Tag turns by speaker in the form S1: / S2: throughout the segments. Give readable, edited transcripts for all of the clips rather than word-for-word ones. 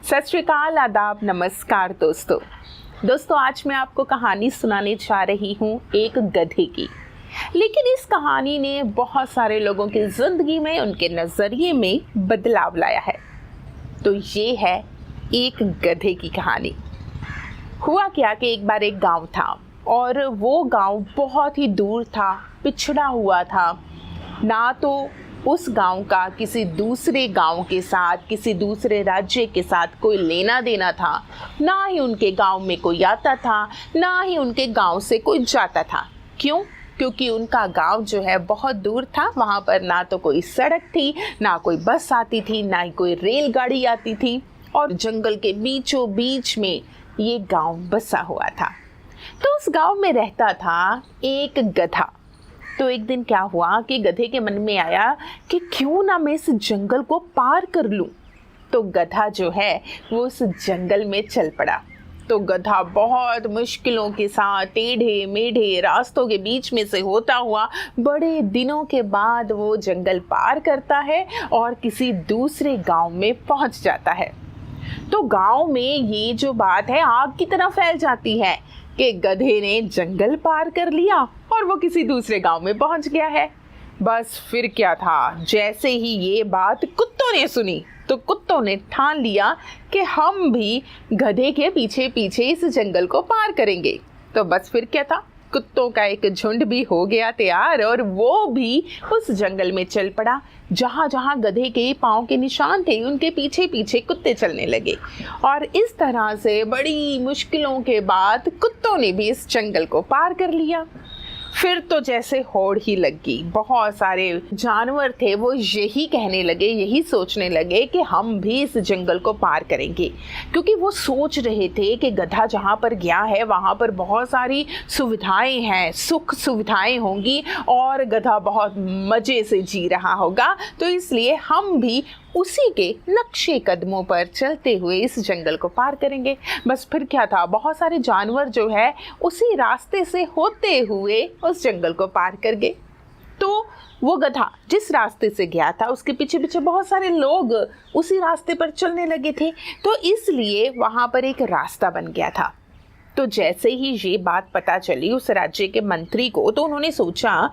S1: सत श्री अकाल, आदाब, नमस्कार दोस्तों आज मैं आपको कहानी सुनाने जा रही हूँ एक गधे की। लेकिन इस कहानी ने बहुत सारे लोगों की ज़िंदगी में, उनके नज़रिए में बदलाव लाया है। तो ये है एक गधे की कहानी। हुआ क्या कि एक बार एक गांव था और वो गांव बहुत ही दूर था, पिछड़ा हुआ था। ना तो उस गांव का किसी दूसरे गांव के साथ, किसी दूसरे राज्य के साथ कोई लेना देना था, ना ही उनके गांव में कोई आता था, ना ही उनके गांव से कोई जाता था। क्यों? क्योंकि उनका गांव जो है बहुत दूर था। वहाँ पर ना तो कोई सड़क थी, ना कोई बस आती थी, ना ही कोई रेलगाड़ी आती थी, और जंगल के बीचों बीच में ये गांव बसा हुआ था। तो उस गांव में रहता था एक गधा। तो एक दिन क्या हुआ कि गधे के मन में आया कि क्यों ना मैं इस जंगल को पार कर लूं। तो गधा जो है वो उस जंगल में चल पड़ा। तो गधा बहुत मुश्किलों के साथ टेढ़े मेढ़े रास्तों के बीच में से होता हुआ बड़े दिनों के बाद वो जंगल पार करता है और किसी दूसरे गांव में पहुंच जाता है। तो गांव में ये जो बात है आग की तरह फैल जाती है कि गधे ने जंगल पार कर लिया और वो किसी दूसरे गांव में पहुंच गया है। बस फिर क्या था, जैसे ही ये बात कुत्तों ने सुनी तो कुत्तों ने ठान लिया कि हम भी गधे के पीछे पीछे इस जंगल को पार करेंगे। तो बस फिर क्या था, कुत्तों का एक झुंड भी हो गया तैयार और वो भी उस जंगल में चल पड़ा। जहाँ जहाँ गधे के पाँव के निशान थे उनके पीछे पीछे कुत्ते चलने लगे। और इस तरह से बड़ी मुश्किलों के बाद कुत्तों ने भी इस जंगल को पार कर लिया। फिर तो जैसे होड़ ही लग गई। बहुत सारे जानवर थे वो यही कहने लगे, यही सोचने लगे कि हम भी इस जंगल को पार करेंगे, क्योंकि वो सोच रहे थे कि गधा जहाँ पर गया है वहाँ पर बहुत सारी सुविधाएं हैं, सुख सुविधाएं होंगी और गधा बहुत मज़े से जी रहा होगा। तो इसलिए हम भी उसी के नक्शे कदमों पर चलते हुए इस जंगल को पार करेंगे। बस फिर क्या था, बहुत सारे जानवर जो है उसी रास्ते से होते हुए उस जंगल को पार कर गए। तो वो गधा जिस रास्ते से गया था उसके पीछे पीछे बहुत सारे लोग उसी रास्ते पर चलने लगे थे। तो इसलिए वहाँ पर एक रास्ता बन गया था। तो जैसे ही ये बात पता चली उस राज्य के मंत्री को, तो उन्होंने सोचा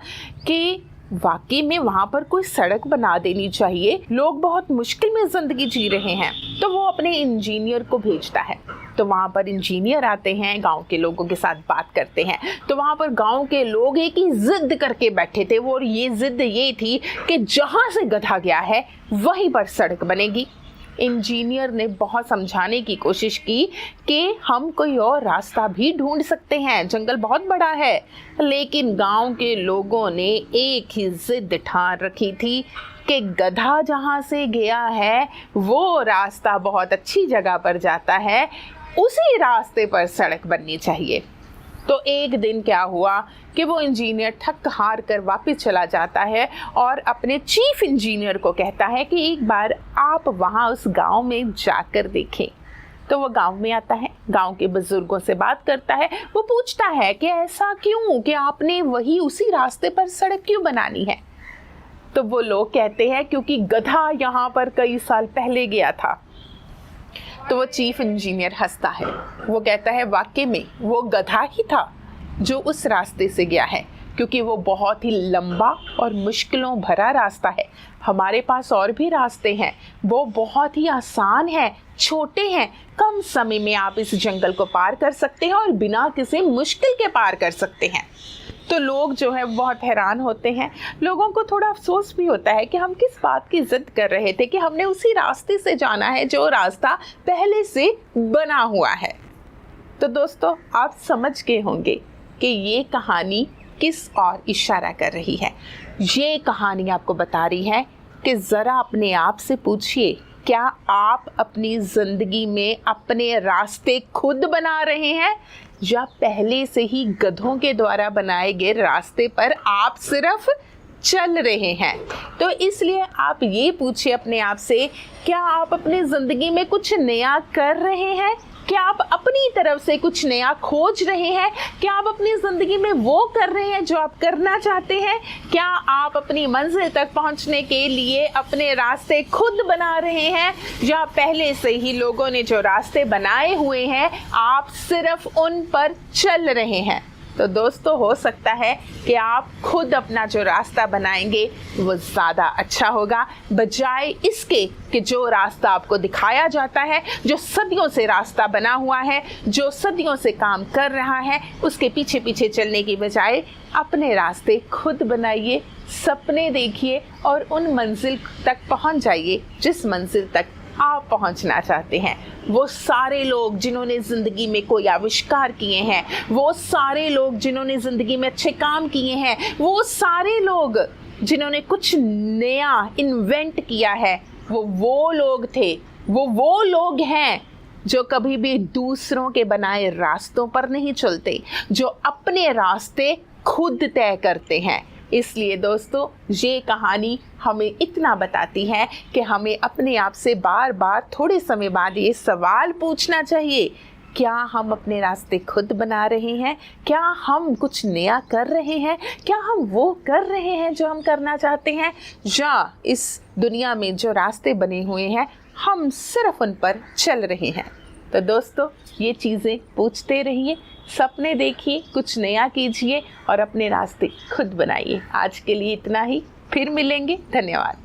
S1: कि वाकई में वहाँ पर कोई सड़क बना देनी चाहिए। लोग बहुत मुश्किल में ज़िंदगी जी रहे हैं। तो वो अपने इंजीनियर को भेजता है। तो वहाँ पर इंजीनियर आते हैं, गांव के लोगों के साथ बात करते हैं। तो वहाँ पर गांव के लोग एक ही जिद करके बैठे थे वो, और ये जिद ये थी कि जहाँ से गधा गया है वहीं पर सड़क बनेगी। इंजीनियर ने बहुत समझाने की कोशिश की कि हम कोई और रास्ता भी ढूंढ सकते हैं, जंगल बहुत बड़ा है। लेकिन गांव के लोगों ने एक ही जिद ठान रखी थी कि गधा जहां से गया है वो रास्ता बहुत अच्छी जगह पर जाता है, उसी रास्ते पर सड़क बननी चाहिए। तो एक दिन क्या हुआ कि वो इंजीनियर थक हार कर वापस चला जाता है और अपने चीफ इंजीनियर को कहता है कि एक बार आप वहाँ उस गांव में जाकर देखें। तो वो गांव में आता है, गांव के बुजुर्गों से बात करता है। वो पूछता है कि ऐसा क्यों कि आपने वही उसी रास्ते पर सड़क क्यों बनानी है। तो वो लोग कहते हैं क्योंकि गधा यहाँ पर कई साल पहले गया था। तो वो चीफ इंजीनियर हंसता है। वो कहता है वाकई में वो गधा ही था जो उस रास्ते से गया है, क्योंकि वो बहुत ही लंबा और मुश्किलों भरा रास्ता है। हमारे पास और भी रास्ते हैं, वो बहुत ही आसान है, छोटे हैं, कम समय में आप इस जंगल को पार कर सकते हैं और बिना किसी मुश्किल के पार कर सकते हैं। तो लोग जो है बहुत हैरान होते हैं। लोगों को थोड़ा अफसोस भी होता है कि हम किस बात की जिद कर रहे थे कि हमने उसी रास्ते से जाना है जो रास्ता पहले से बना हुआ है। तो दोस्तों आप समझ गए होंगे कि ये कहानी किस और इशारा कर रही है। ये कहानी आपको बता रही है कि ज़रा अपने आप से पूछिए, क्या आप अपनी ज़िंदगी में अपने रास्ते खुद बना रहे हैं या पहले से ही गधों के द्वारा बनाए गए रास्ते पर आप सिर्फ चल रहे हैं। तो इसलिए आप ये पूछिए अपने आप से, क्या आप अपनी ज़िंदगी में कुछ नया कर रहे हैं क्या आप अपनी तरफ से कुछ नया खोज रहे हैं? क्या आप अपनी ज़िंदगी में वो कर रहे हैं जो आप करना चाहते हैं? क्या आप अपनी मंजिल तक पहुंचने के लिए अपने रास्ते खुद बना रहे हैं, या पहले से ही लोगों ने जो रास्ते बनाए हुए हैं आप सिर्फ उन पर चल रहे हैं? तो दोस्तों, हो सकता है कि आप खुद अपना जो रास्ता बनाएंगे वो ज़्यादा अच्छा होगा, बजाय इसके कि जो रास्ता आपको दिखाया जाता है, जो सदियों से रास्ता बना हुआ है, जो सदियों से काम कर रहा है, उसके पीछे पीछे चलने की बजाय अपने रास्ते खुद बनाइए, सपने देखिए और उन मंजिल तक पहुंच जाइए जिस मंजिल तक आप पहुंचना चाहते हैं। वो सारे लोग जिन्होंने ज़िंदगी में कोई आविष्कार किए हैं, वो सारे लोग जिन्होंने ज़िंदगी में अच्छे काम किए हैं, वो सारे लोग जिन्होंने कुछ नया इन्वेंट किया है, वो लोग थे, वो लोग हैं जो कभी भी दूसरों के बनाए रास्तों पर नहीं चलते, जो अपने रास्ते खुद तय करते हैं। इसलिए दोस्तों, ये कहानी हमें इतना बताती है कि हमें अपने आप से बार बार थोड़े समय बाद ये सवाल पूछना चाहिए, क्या हम अपने रास्ते खुद बना रहे हैं? क्या हम कुछ नया कर रहे हैं? क्या हम वो कर रहे हैं जो हम करना चाहते हैं? या इस दुनिया में जो रास्ते बने हुए हैं हम सिर्फ उन पर चल रहे हैं? तो दोस्तों, ये चीज़ें पूछते रहिए, सपने देखिए, कुछ नया कीजिए और अपने रास्ते खुद बनाइए। आज के लिए इतना ही, फिर मिलेंगे। धन्यवाद।